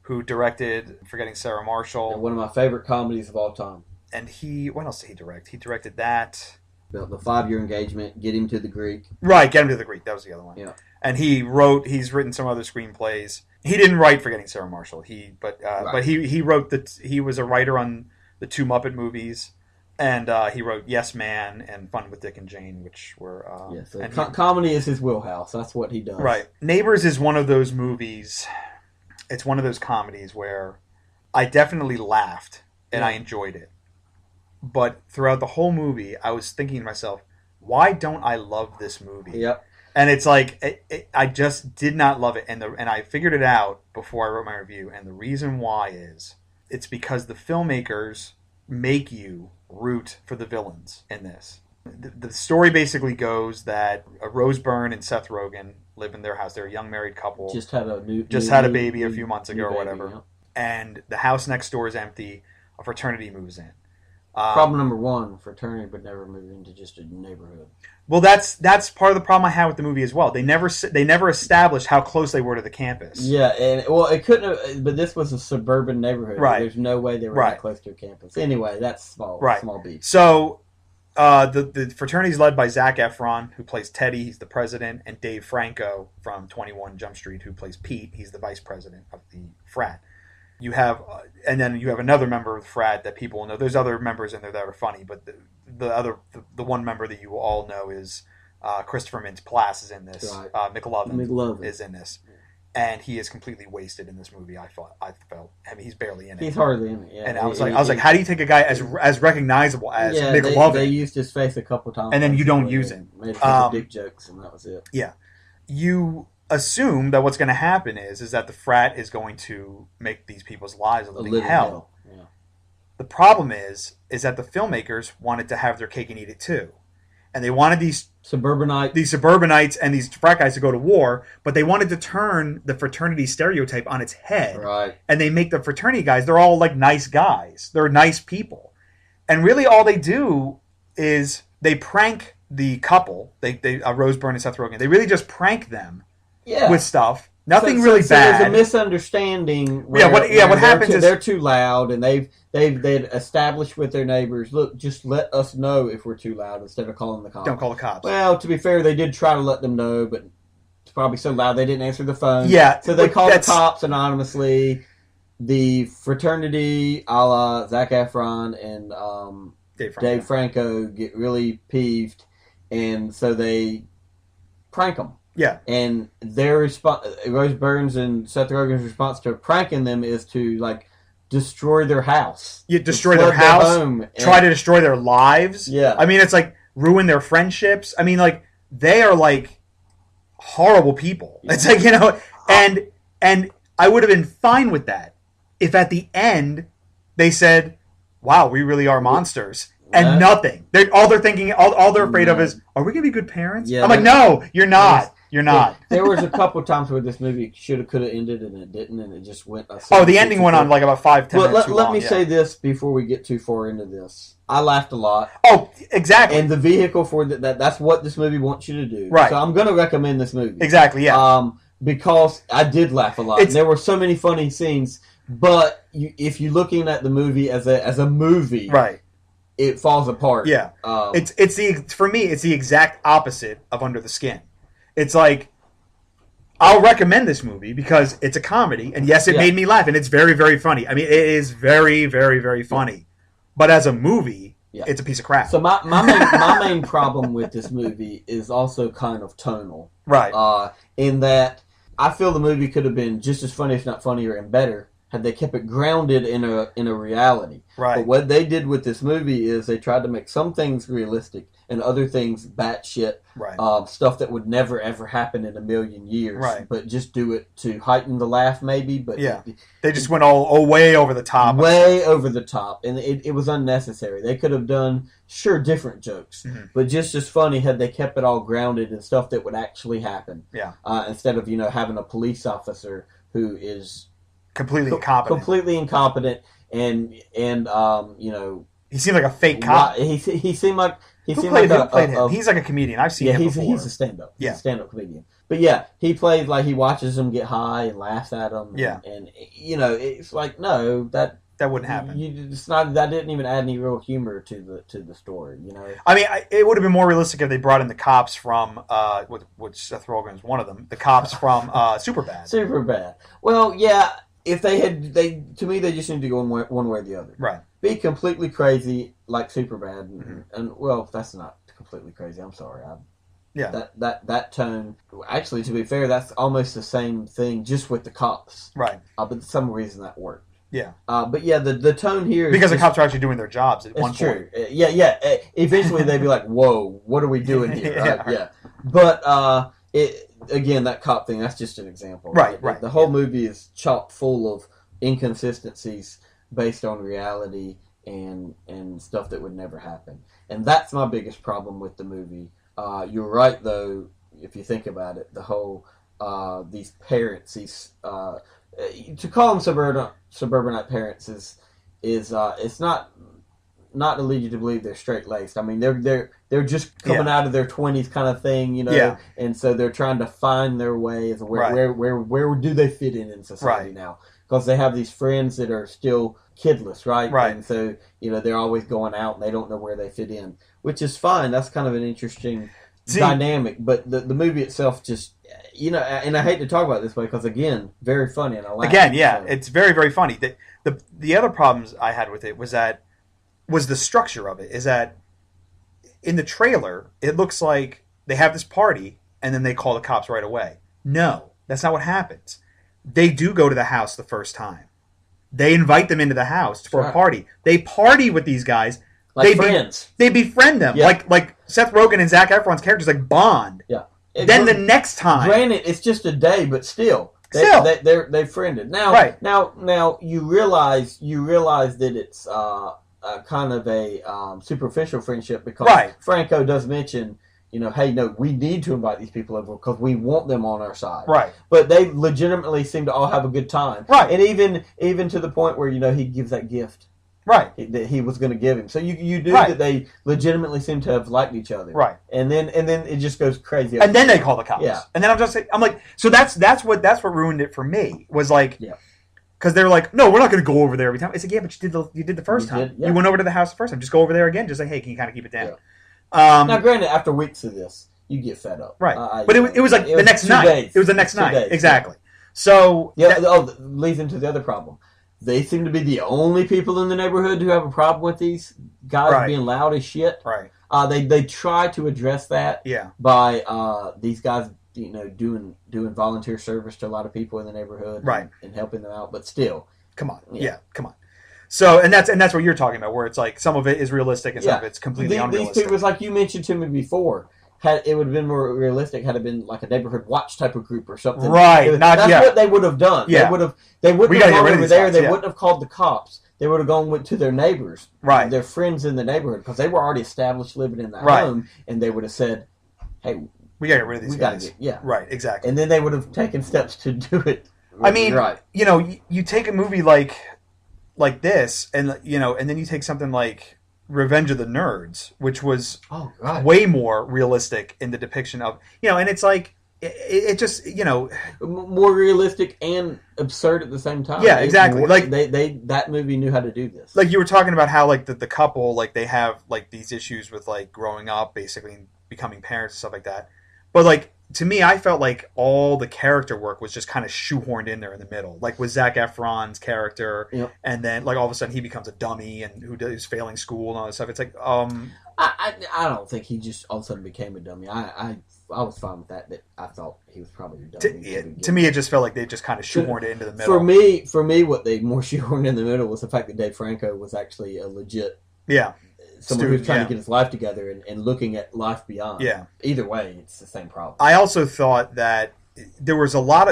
who directed Forgetting Sarah Marshall. And one of my favorite comedies of all time. And what else did he direct? He directed that. The 5-Year Engagement, Get Him to the Greek. Right, Get Him to the Greek. That was the other one. Yeah. And he's written some other screenplays. He didn't write Forgetting Sarah Marshall. But he wrote he was a writer on the 2 Muppet movies. And he wrote Yes Man and Fun with Dick and Jane, which were... comedy is his wheelhouse. That's what he does. Right. Neighbors is one of those movies. It's one of those comedies where I definitely laughed and I enjoyed it. But throughout the whole movie, I was thinking to myself, why don't I love this movie? Yep. And it's like, I just did not love it. And I figured it out before I wrote my review. And the reason why is, it's because the filmmakers make you root for the villains in this. The story basically goes that Rose Byrne and Seth Rogen live in their house. They're a young married couple. Just had a baby a few months ago or whatever. Yeah. And the house next door is empty. A fraternity moves in. Problem number 1, fraternity would never move into just a neighborhood. Well, that's part of the problem I had with the movie as well. They never established how close they were to the campus. Yeah, and it couldn't have, but this was a suburban neighborhood. Right. There's no way they were that close to a campus. Anyway, that's small beef. So the fraternity is led by Zac Efron, who plays Teddy. He's the president, and Dave Franco from 21 Jump Street, who plays Pete. He's the vice president of the frat. You have another member of the frat that people know. There's other members in there that are funny, but the one member that you all know is Christopher Mintz-Plasse is in this. Right. McLovin is in this. And he is completely wasted in this movie. I felt. I mean, he's barely in it. He's hardly in it. Yeah. And I was like, how do you take a guy as recognizable as McLovin? They used his face a couple times, and then you don't use him. Made a couple dick jokes, and that was it. Yeah, you assume that what's going to happen is that the frat is going to make these people's lives a living hell. Yeah. The problem is that the filmmakers wanted to have their cake and eat it too. And they wanted these suburbanites and these frat guys to go to war, but they wanted to turn the fraternity stereotype on its head. Right. And they make the fraternity guys, they're all like nice guys. They're nice people. And really all they do is they prank the couple, Rose Byrne and Seth Rogen. They really just prank them with stuff. Nothing really bad. There's a misunderstanding. What happens is they're too loud, and they've established with their neighbors. Look, just let us know if we're too loud instead of calling the cops. Don't call the cops. Well, to be fair, they did try to let them know, but it's probably so loud they didn't answer the phone. Yeah, so they called the cops anonymously. The fraternity, a la Zac Efron and Dave Franco, get really peeved, and so they prank them. Yeah. And their response, Rose Byrne's and Seth Rogen's response to pranking them is to, like, destroy their house. Yeah, destroy their house, try to destroy their lives. Yeah. I mean, it's like ruin their friendships. I mean, like, they are, like, horrible people. Yeah. It's like, you know, and I would have been fine with that if at the end they said, wow, we really are monsters. And nothing. All they're thinking, all they're afraid of is, are we going to be good parents? Yeah, I'm like, no, you're not. You're not. There was a couple times where this movie should have, could have ended, and it didn't, and it just went. The ending went on like about 5-10 minutes too long. Let me say this before we get too far into this. I laughed a lot. Oh, exactly. And the vehicle for that's what this movie wants you to do. Right. So I'm going to recommend this movie. Exactly, yeah. Because I did laugh a lot. And there were so many funny scenes, but if you're looking at the movie as a movie, right, it falls apart. Yeah. For me, it's the exact opposite of Under the Skin. It's like, I'll recommend this movie because it's a comedy, and yes, it made me laugh, and it's very, very funny. I mean, it is very, very, very funny. Yeah. But as a movie, it's a piece of crap. So my main problem with this movie is also kind of tonal. Right. In that I feel the movie could have been just as funny, if not funnier, and better had they kept it grounded in a reality. Right. But what they did with this movie is they tried to make some things realistic and other things batshit. Right. Stuff that would never ever happen in a million years. Right. But just do it to heighten the laugh, maybe. But they just went all way over the top. Way over the top, and it was unnecessary. They could have done different jokes, but just as funny had they kept it all grounded in stuff that would actually happen. Yeah. Instead of having a police officer who is completely incompetent, and he seemed like a fake cop. He seemed like Who played him? He's like a comedian. I've seen him before. He's a stand-up. Yeah. He's a stand-up comedian. But yeah, he plays like he watches them get high and laughs at them. And it's like, no, that wouldn't happen. That didn't even add any real humor to the story. I mean, it would have been more realistic if they brought in the cops from which Seth Rogen is one of them. The cops from Superbad. Superbad. Well, yeah. If they to me, they just need to go one way or the other. Right. Be completely crazy like Superbad, and well, that's not completely crazy. I'm sorry. That tone. Actually, to be fair, that's almost the same thing, just with the cops. Right. But for some reason that worked. Yeah. But yeah, the tone here is because the cops are actually doing their jobs at one point. Yeah. Eventually, they'd be like, "Whoa, what are we doing here?" Yeah. But again, that cop thing, that's just an example. Right. The whole movie is chock full of inconsistencies based on reality and stuff that would never happen. And that's my biggest problem with the movie. You're right, though, if you think about it. The whole, these parents, to call them suburbanite parents is it's not to lead you to believe they're straight-laced. I mean, they're just coming out of their 20s kind of thing, and so they're trying to find their way as where do they fit in society now? Because they have these friends that are still kidless, right? Right. And so, they're always going out and they don't know where they fit in, which is fine. That's kind of an interesting dynamic, but the movie itself just, and I hate to talk about it this way because, again, very funny, and I laugh. Again, it's very, very funny. The other problems I had with it was the structure of it. Is that in the trailer, it looks like they have this party, and then they call the cops right away. No, that's not what happens. They do go to the house the first time. They invite them into the house for a party. They party with these guys. Like friends. They befriend them. Yeah. Like Seth Rogen and Zac Efron's characters like bond. Yeah. Then the next time. Granted, it's just a day, but still. They're friended. Now you realize that it's kind of a superficial friendship because Franco does mention, hey, no, we need to invite these people over because we want them on our side. Right. But they legitimately seem to all have a good time. Right. And even to the point where, he gives that gift. Right. That he was going to give him. So you knew that they legitimately seem to have liked each other. Right. And then it just goes crazy. And then they call the cops. Yeah. And then I'm like, so that's what ruined it for me. Was like, yeah. Because they're like, no, we're not going to go over there every time. It's like, yeah, but you did the first time. You went over to the house the first time. Just go over there again. Just say, hey, can you kind of keep it down? Yeah. Now, granted, after weeks of this, you get fed up. Right. But it was like the next night. Days. It was the next night. Days. Exactly. So leads into the other problem. They seem to be the only people in the neighborhood who have a problem with these guys being loud as shit. Right. They try to address that by these guys, doing volunteer service to a lot of people in the neighborhood, and helping them out. But still, come on, come on. So and that's what you're talking about, where it's like some of it is realistic and some of it's completely unrealistic. These people, like you mentioned to me before. It would have been more realistic had it been like a neighborhood watch type of group or something. Right. That's what they would have done. Yeah. They wouldn't have gone over there. Guys, they wouldn't have called the cops. They would have gone to their neighbors, their friends in the neighborhood, because they were already established living in that home, and they would have said, "Hey, we got to get rid of these guys." Right. Exactly. And then they would have taken steps to do it. I mean, you take a movie like this, and and then you take something like Revenge of the Nerds, which was way more realistic in the depiction of, and it's like, it just, more realistic and absurd at the same time. Yeah, exactly. Like that movie knew how to do this. Like you were talking about how like the couple, like they have like these issues with like growing up basically and becoming parents and stuff like that. But like, to me, I felt like all the character work was just kind of shoehorned in there in the middle. Like with Zac Efron's character, and then like all of a sudden he becomes a dummy and who's failing school and all this stuff. It's like, I don't think he just all of a sudden became a dummy. I was fine with that. That I thought he was probably a dummy. To me, it just felt like they just kind of shoehorned it into the middle. For me, what they more shoehorned in the middle was the fact that Dave Franco was actually a legit someone who's trying to get his life together and looking at life beyond. Yeah. Either way, it's the same problem. I also thought that there were a lot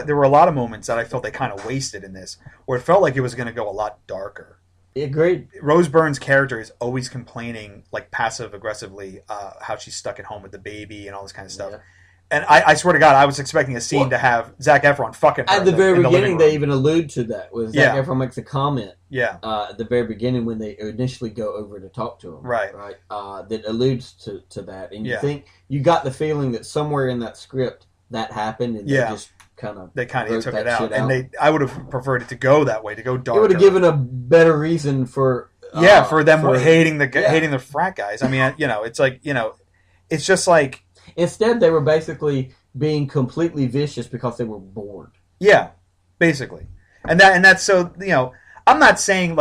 of moments that I felt they kind of wasted in this, where it felt like it was going to go a lot darker. Agreed. Rose Byrne's character is always complaining, like passive aggressively, how she's stuck at home with the baby and all this kind of stuff. Yeah. And I swear to God, I was expecting a scene to have Zac Efron fucking her at the very beginning. They even allude to that. Was Zac Efron makes a comment? Yeah. At the very beginning, when they initially go over to talk to him, right, that alludes to that, and you think you got the feeling that somewhere in that script that happened, and they just kind of took it out, and I would have preferred it to go that way, to go darker. It would have given a better reason for for them hating the frat guys. I mean, it's like it's just like. Instead, they were basically being completely vicious because they were bored. Yeah, basically, and that's so I'm not saying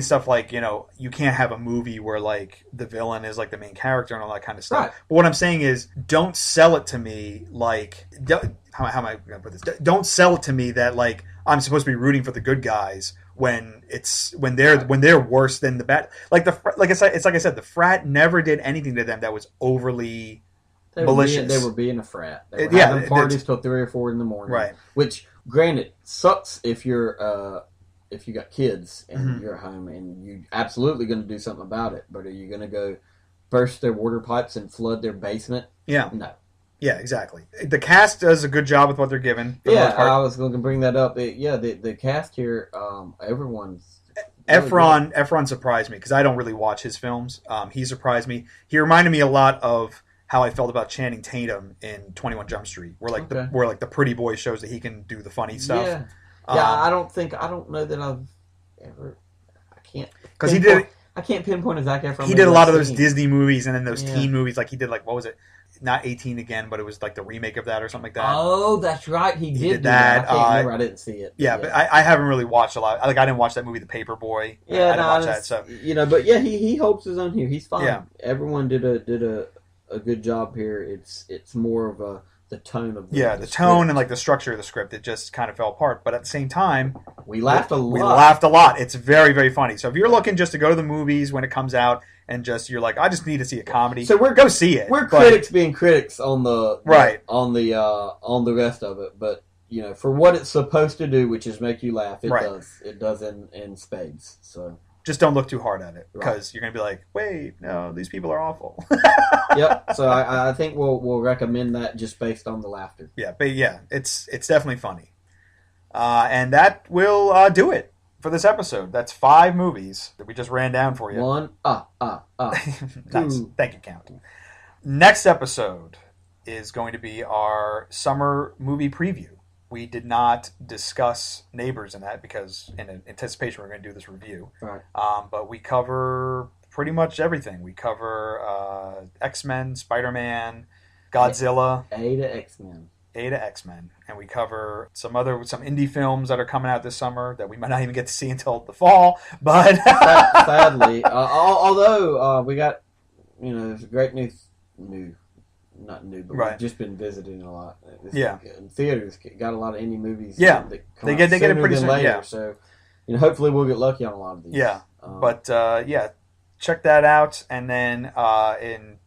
stuff like you can't have a movie where like the villain is like the main character and all that kind of stuff. Right. But what I'm saying is, don't sell it to me like how am I going to put this? Don't sell it to me that like I'm supposed to be rooting for the good guys when they're worse than the bad. Like it's like I said, the frat never did anything to them that was overly malicious. They were being a frat. They were having parties till 3 or 4 in the morning. Right. Which, granted, sucks if you're if you got kids and you're at home and you're absolutely going to do something about it. But are you going to go burst their water pipes and flood their basement? Yeah. No. Yeah, exactly. The cast does a good job with what they're given. Yeah, I was going to bring that up. The cast here, everyone's... Efron surprised me because I don't really watch his films. He surprised me. He reminded me a lot of how I felt about Channing Tatum in 21 Jump Street, where the pretty boy shows that he can do the funny stuff. Yeah, I don't know that I've ever... I can't... Because he did... I can't pinpoint a Zac Efron. He did a lot of those Disney movies and then those teen movies. Like he did, like, what was it? Not 18 Again, but it was like the remake of that or something like that. Oh, that's right. He did do that. I can't remember. I didn't see it. Yeah, but I haven't really watched a lot. Like I didn't watch that movie, The Paperboy. Yeah, I didn't watch that. So but he holds his own here. He's fine. Yeah. Everyone did a a good job here. It's more of the tone of the tone script. and like the structure of the script. It just kind of fell apart. But at the same time, we laughed a lot. We laughed a lot. It's very, very funny. So if you're looking just to go to the movies when it comes out and just you're like, I just need to see a comedy, so go see it. We're critics being critics on the on the rest of it, but for what it's supposed to do, which is make you laugh, it does in spades. So just don't look too hard at it because you're gonna be like, wait, no, these people are awful. Yep. So I think we'll recommend that just based on the laughter. Yeah, but it's definitely funny, and that will do it for this episode. That's 5 movies that we just ran down for you. 1. Nice. Thank you, Count. Next episode is going to be our summer movie preview. We did not discuss Neighbors in that because in anticipation we're going to do this review. Right. But we cover pretty much everything. We cover X-Men, Spider-Man, Godzilla. A to X-Men. And we cover some indie films that are coming out this summer that we might not even get to see until the fall. But sadly, although we got there's great not new, but we've just been visiting a lot. Theaters got a lot of indie movies. Yeah, they get it pretty soon. Later, yeah. So hopefully we'll get lucky on a lot of these. Yeah, but check that out, and then in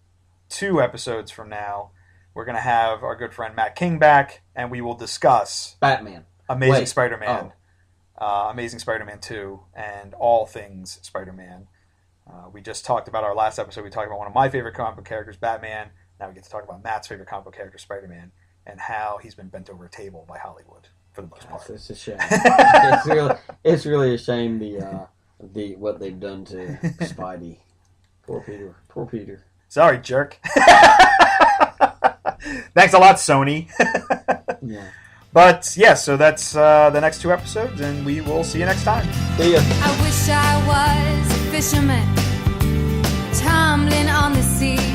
2 episodes from now, we're gonna have our good friend Matt King back, and we will discuss Batman, Amazing Spider-Man, Amazing Spider-Man 2, and all things Spider-Man. We just talked about our last episode. We talked about one of my favorite comic book characters, Batman. Now we get to talk about Matt's favorite comic book character, Spider-Man, and how he's been bent over a table by Hollywood for the most part. It's a shame. it's really a shame the what they've done to Spidey. Poor Peter. Sorry, jerk. Thanks a lot, Sony. Yeah. But so that's the next 2 episodes, and we will see you next time. See ya. I wish I was a fisherman, tumbling on the sea.